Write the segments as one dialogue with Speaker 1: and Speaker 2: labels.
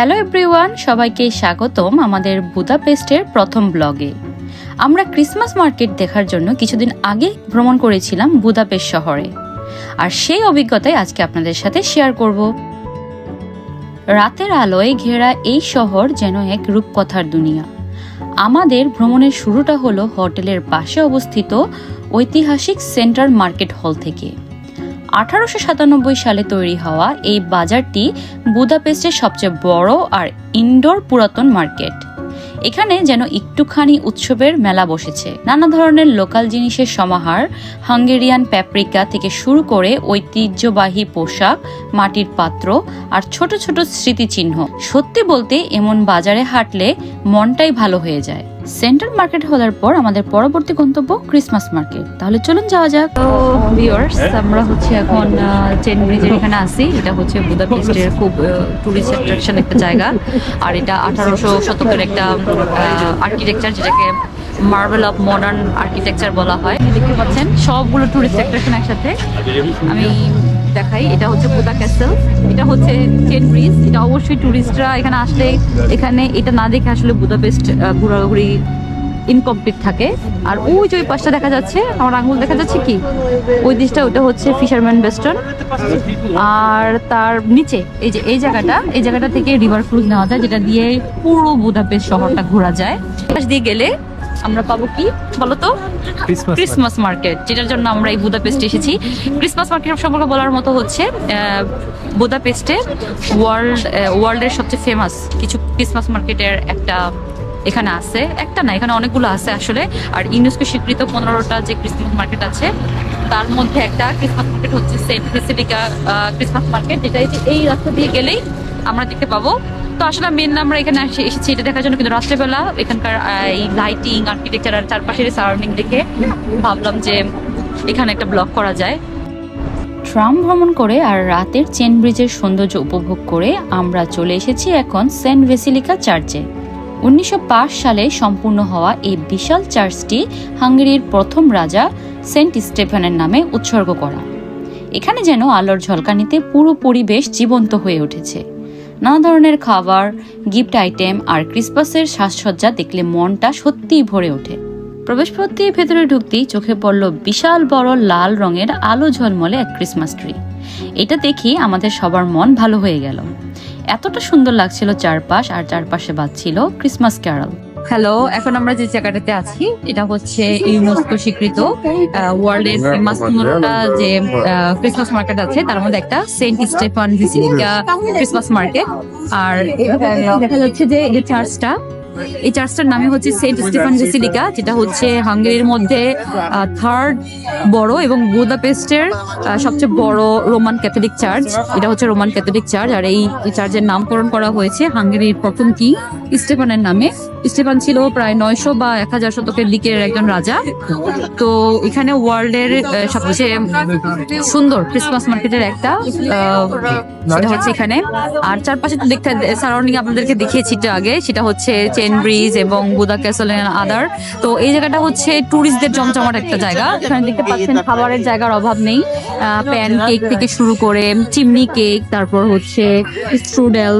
Speaker 1: Hello everyone, সবাইকে স্বাগতম আমাদের বুদাপেস্টের প্রথম ব্লগে। আমরা ক্রিসমাস মার্কেট দেখার জন্য কিছুদিন আগে ভ্রমণ করেছিলাম বুদাপেস্ট শহরে, আর সেই অভিজ্ঞতাই আজকে আপনাদের সাথে শেয়ার করব। রাতের আলোয় ঘেরা এই শহর যেন এক রূপকথার দুনিয়া। আমাদের ভ্রমণের শুরুটা হলো হোটেলের পাশে অবস্থিত ঐতিহাসিক সেন্ট্রাল মার্কেট হল থেকে। 1897 সালে তৈরি হওয়া এই বাজারটি বুদাপেস্টের সবচেয়ে বড় আর ইনডোর পুরাতন মার্কেট। এখানে যেন একটুখানি উৎসবের মেলা বসেছে। নানা ধরনের লোকাল জিনিসের সমাহার, হাঙ্গেরিয়ান প্যাপ্রিকা থেকে শুরু করে ঐতিহ্যবাহী পোশাক, মাটির পাত্র আর ছোট ছোট স্মৃতিচিহ্ন। সত্যি বলতে এমন বাজারে হাঁটলে মনটাই ভালো হয়ে যায়। সেন্ট্রাল মার্কেট হওয়ার পর আমাদের পরবর্তী গন্তব্য ক্রিসমাস মার্কেট। তাহলে চলুন যাওয়া যাক। তো ভিউয়ার্স, আমরা হচ্ছে এখন চেন ব্রিজের এখানে আছি। এটা হচ্ছে বুদাপেস্টের খুব টুরিস্ট অ্যাট্রাকশন একটা জায়গা, আর এটা 1800 শতকের একটা আর্কিটেকচার, যেটাকে মার্বেল অফ মডার্ন আর্কিটেকচার বলা হয়। দেখতে পাচ্ছেন সবগুলো টুরিস্ট অ্যাট্রাকশন একসাথে। আমি দেখাই, এটা হচ্ছে বুদা ক্যাসেল, এটা হচ্ছে চেন ব্রিজ। এটা অবশ্যই টুরিস্টরা এখানে আসলে এখানে এটা না দেখে আসলে বুদাপেস্ট ঘোরাঘুরি ইনকমপ্লিট থাকে। আর ওই যে ওই পাশটা দেখা যাচ্ছে, আমার আঙুল দেখা যাচ্ছে কি ওই দিকটা, ওটা হচ্ছে ফিশারম্যান বেস্টন। আর তার নিচে এই যে এই জায়গাটা থেকে রিভার ক্রুজ নেওয়া যায়, যেটা দিয়ে পুরো বুদাপেস্ট শহরটা ঘোরা যায়। পাশ দিয়ে গেলে আমরা পাবো কি বলতো, ক্রিসমাস মার্কেট, যেটার জন্য আমরা এই বুদাপেস্টে এসেছি। ক্রিসমাস মার্কেট সম্পর্কে বলার মতো হচ্ছে বুদাপেস্টে ওয়ার্ল্ডের সবচেয়ে ফেমাস কিছু ক্রিসমাস মার্কেটের একটা এখানে আছে, একটা না এখানে অনেকগুলো আছে আসলে। আর ইউনেস্কো স্বীকৃত 15টা যে ক্রিসমাস মার্কেট আছে তার মধ্যে একটা ক্রিসমাস মার্কেট হচ্ছে সেন্ট বেসিলিকা ক্রিসমাস মার্কেট, যেটা এই রাস্তা দিয়ে গেলেই আমরা দেখতে পাবো। তো আসলে মেন আমরা এখানে এসেছি এটা দেখার জন্য, কিন্তু রাত্রেবেলা এখানকার এই লাইটিং, আর্কিটেকচার আর চারপাশের সারাউন্ডিং দেখে ভাবলাম যে এখানে একটা ব্লগ করা যায়। ট্রাম ভ্রমণ করে আর রাতের চেন ব্রিজের সৌন্দর্য উপভোগ করে আমরা চলে এসেছি এখন সেন্ট বেসিলিকা চার্চে। 1905 সালে সম্পূর্ণ হওয়া এই বিশাল চার্চটি হাঙ্গেরির প্রথম রাজা সেন্ট স্টেফানের নামে উৎসর্গ করা। এখানে যেন আলোর ঝলকানিতে পুরো পরিবেশ জীবন্ত হয়ে উঠেছে। নানা ধরনের খাবার, গিফট আইটেম আর ক্রিসমাসের সাজসজ্জা দেখলে মনটা সত্যিই ভরে ওঠে। প্রবেশপথ দিয়ে ভেতরে ঢুকতেই চোখে পড়ল বিশাল বড় লাল রঙের আলো ঝলমলে এক ক্রিসমাস ট্রি। এটা দেখি আমাদের সবার মন ভালো হয়ে গেল। এতটা সুন্দর লাগছিল চারপাশ, আর চারপাশে বাজছিল ক্রিসমাস ক্যারল। হ্যালো, এখন আমরা যে জায়গাটাতে আছি এটা হচ্ছে ইউনেস্কো স্বীকৃত ওয়ার্ল্ডের ফেমাস 15টা যে ক্রিসমাস মার্কেট আছে তার মধ্যে একটা Saint Stephen basilica Christmas market. আর দেখা যাচ্ছে যে এই চার্চটা, এই চার্চটার নামে হচ্ছে সেন্ট স্টেফান বেসিলিকা, যেটা হচ্ছে হাঙ্গেরির মধ্যে থার্ড বড় এবং বুদাপেস্টের সবচেয়ে বড় রোমান ক্যাথলিক চার্চ। এটা হচ্ছে রোমান ক্যাথলিক চার্চ, আর এই চার্চের নামকরণ করা হয়েছে হাঙ্গেরির প্রথম কিং স্টেফানের নামে। স্টেফান ছিল প্রায় 900 বা 1000 শতকের দিকের একজন রাজা। তো এখানে ওয়ার্ল্ডের সবচেয়ে সুন্দর ক্রিসমাস মার্কেটের একটা সেটা হচ্ছে এখানে। আর চারপাশে তো দেখতে সারাউন্ডিং আপনাদেরকে দেখিয়েছি আগে, সেটা হচ্ছে চেন ব্রিজ এবং বুদা ক্যাসল এন্ড আদার। তো এই জায়গাটা হচ্ছে টুরিস্টদের জমজমাট একটা জায়গা। এখানে দেখতে পাচ্ছেন খাবারের জায়গার অভাব নেই। প্যান কেক থেকে শুরু করে চিমনি কেক, তারপর হচ্ছে স্ট্রুডেল,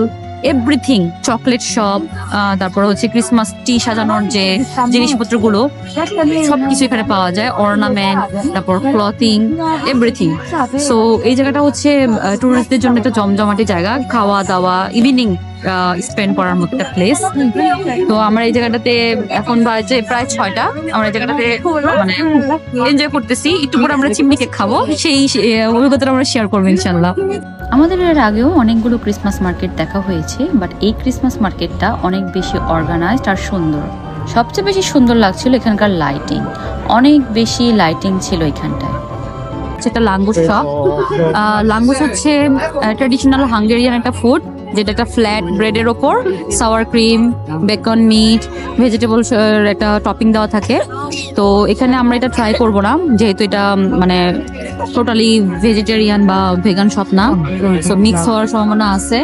Speaker 1: এভরিথিং, চকলেট শপ, তারপর হচ্ছে ক্রিসমাস ট্রি সাজানোর যে জিনিসপত্রগুলো সবকিছু এখানে পাওয়া যায়, অর্নামেন্ট, তারপর ক্লথিং, এভরিথিং। সো এই জায়গাটা হচ্ছে টুরিস্টদের জন্য একটা জমজমাটি জায়গা, খাওয়া দাওয়া, ইভিনিং স্পেন্ড করার মতো একটা প্লেস। তো আমরা এই জায়গাটাতে এখন বাজে প্রায় 6টা, আমরা এই জায়গাটাতে মানে এনজয় করতেছি। একটু পরে আমরা চিমনি কেক খাবো, সেই অভিজ্ঞতাটা আমরা শেয়ার করবো ইনশাল্লাহ। আমাদের এর আগেও অনেকগুলো ক্রিসমাস মার্কেট দেখা হয়েছে, বাট এই ক্রিসমাস মার্কেটটা অনেক বেশি অর্গানাইজড আর সুন্দর। সবচেয়ে বেশি সুন্দর লাগছিল এখানকার লাইটিং, অনেক বেশি লাইটিং ছিল এখানটায়। এটা লাঙ্গুস শপ। লাঙ্গুস হচ্ছে ট্র্যাডিশনাল হাঙ্গেরিয়ান একটা ফুড, যেটা একটা ফ্ল্যাট ব্রেডের ওপর sour cream, bacon, meat, vegetable একটা টপিং দেওয়া থাকে। তো এখানে আমরা এটা ট্রাই করব না, যেহেতু এটা মানে টোটালি ভেজিটেরিয়ান বা ভেগান শপ না, সো মিক্স হওয়ার সম্ভাবনা আছে।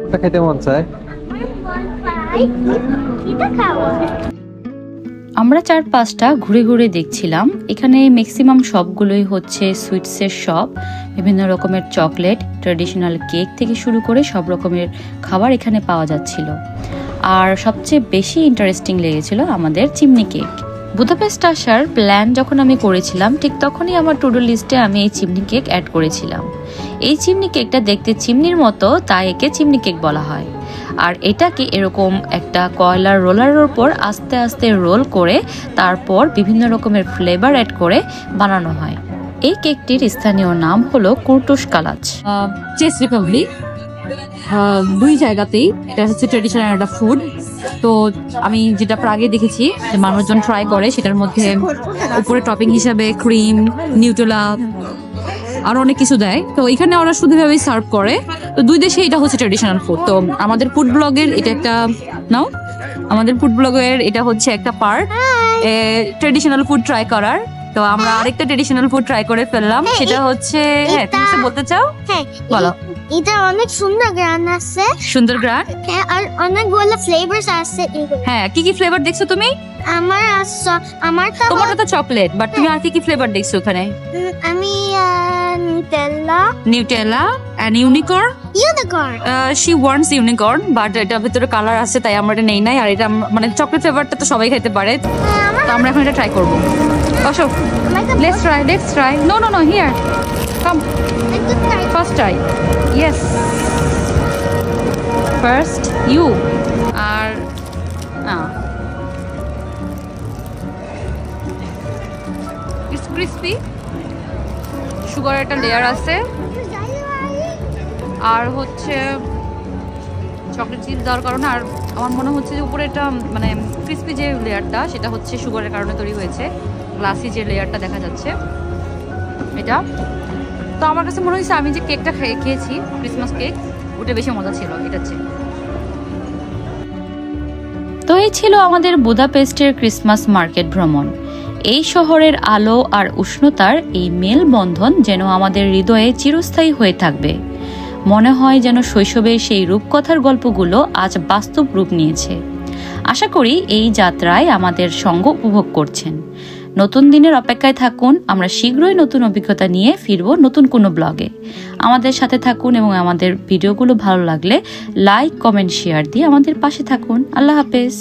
Speaker 2: কোনটা খেতে মন চায়?
Speaker 1: আমরা 4-5টা ঘুরে ঘুরে দেখছিলাম। এখানে ম্যাক্সিমাম সবগুলোই হচ্ছে সুইটসের শপ। বিভিন্ন রকমের চকলেট, ট্র্যাডিশনাল কেক থেকে শুরু করে সব রকমের খাবার এখানে পাওয়া যাচ্ছিল। আর সবচেয়ে বেশি ইন্টারেস্টিং লেগেছিল আমাদের চিমনি কেক। বুদাপেস্ট আসার প্ল্যান যখন আমি করেছিলাম ঠিক তখনই আমার টু ডু লিস্টে আমি এই চিমনি কেক অ্যাড করেছিলাম। এই চিমনি কেকটা দেখতে চিমনির মতো, তাই একে চিমনি কেক বলা হয়। আর এটাকে এরকম একটা কয়লার রোলারের উপর আস্তে আস্তে রোল করে তারপর বিভিন্ন রকমের ফ্লেভার অ্যাড করে বানানো হয়। এই কেকটির স্থানীয় নাম হলো কুর্টুস কালাচ।
Speaker 3: চেস রিপাবলিক দুই জায়গাতেই এটা হচ্ছে ট্রেডিশনাল একটা ফুড। তো আমি যেটা প্রাগে দেখেছি যে মানুষজন ট্রাই করে, সেটার মধ্যে উপরে টপিং হিসাবে ক্রিম, নিউটেলা আর অনেক কিছু দেয়। তো এখানে ওরা শুধুভাবেই সার্ভ করে। তো দুই দেশে এটা হচ্ছে ট্রেডিশনাল ফুড। তো আমাদের ফুড ব্লগের এটা একটা নাও, আমাদের ফুড ব্লগের এটা হচ্ছে একটা পার্ট ট্রেডিশনাল ফুড ট্রাই করার। তো আমরা আরেকটা ট্রেডিশনাল ফুড ট্রাই করে ফেললাম, সেটা হচ্ছে হ্যাঁ তুমি কিছু বলতে চাও?
Speaker 4: হ্যাঁ
Speaker 3: বলো।
Speaker 4: এটা অনেক সুন্দর গ্রান আছে।
Speaker 3: সুন্দর গ্রান,
Speaker 4: হ্যাঁ, আর অনেকগুলো ফ্লেভারস আছে।
Speaker 3: হ্যাঁ কি কি ফ্লেভার দেখছো তুমি?
Speaker 4: তোমারটা
Speaker 3: তো চকলেট, বাট তুমি আর কি কি ফ্লেভার দেখছো ওখানে?
Speaker 4: আমি
Speaker 3: Nutella and unicorn. She wants unicorn, but এটার ভিতরে কালার আছে তাই আমরা এটা নেই নাই। আর এটা মানে চকলেট ফ্লেভারটা তো সবাই খেতে পারে, তো আমরা এখন এটা ট্রাই করবো। Ashok, let's try. No here come, first try. Yes, first you. আর ইটস ক্রিসপি, সুগারের একটা লেয়ার আছে, আর হচ্ছে চকলেট চিজ দেওয়ার কারণে আর আমার মনে হচ্ছে যে উপরে এটা মানে ক্রিসপি যে লেয়ারটা সেটা হচ্ছে সুগারের কারণে তৈরি হয়েছে। গ্লাসি যে লেয়ারটা দেখা যাচ্ছে এটা। তো আমার কাছে মনে হয়েছে আমি যে কেকটা খেয়েছি ক্রিসমাস কেক, ওটা বেশি মজা ছিল এটার চেয়ে।
Speaker 1: তো এই ছিল আমাদের বুদাপেস্টের ক্রিসমাস মার্কেট ভ্রমণ। এই শহরের আলো আর উষ্ণতার এই মেলবন্ধন যেন আমাদের হৃদয়ে চিরস্থায়ী হয়ে থাকবে। মনে হয় যেন শৈশবের সেই রূপকথার গল্পগুলো আজ বাস্তব রূপ নিয়েছে। আশা করি এই যাত্রায় আমাদের সঙ্গ উপভোগ করছেন। নতুন দিনের অপেক্ষায় থাকুন। আমরা শীঘ্রই নতুন অভিজ্ঞতা নিয়ে ফিরবো নতুন কোনো ব্লগে। আমাদের সাথে থাকুন এবং আমাদের ভিডিওগুলো ভালো লাগলে লাইক, কমেন্ট, শেয়ার দিয়ে আমাদের পাশে থাকুন। আল্লাহ হাফেজ।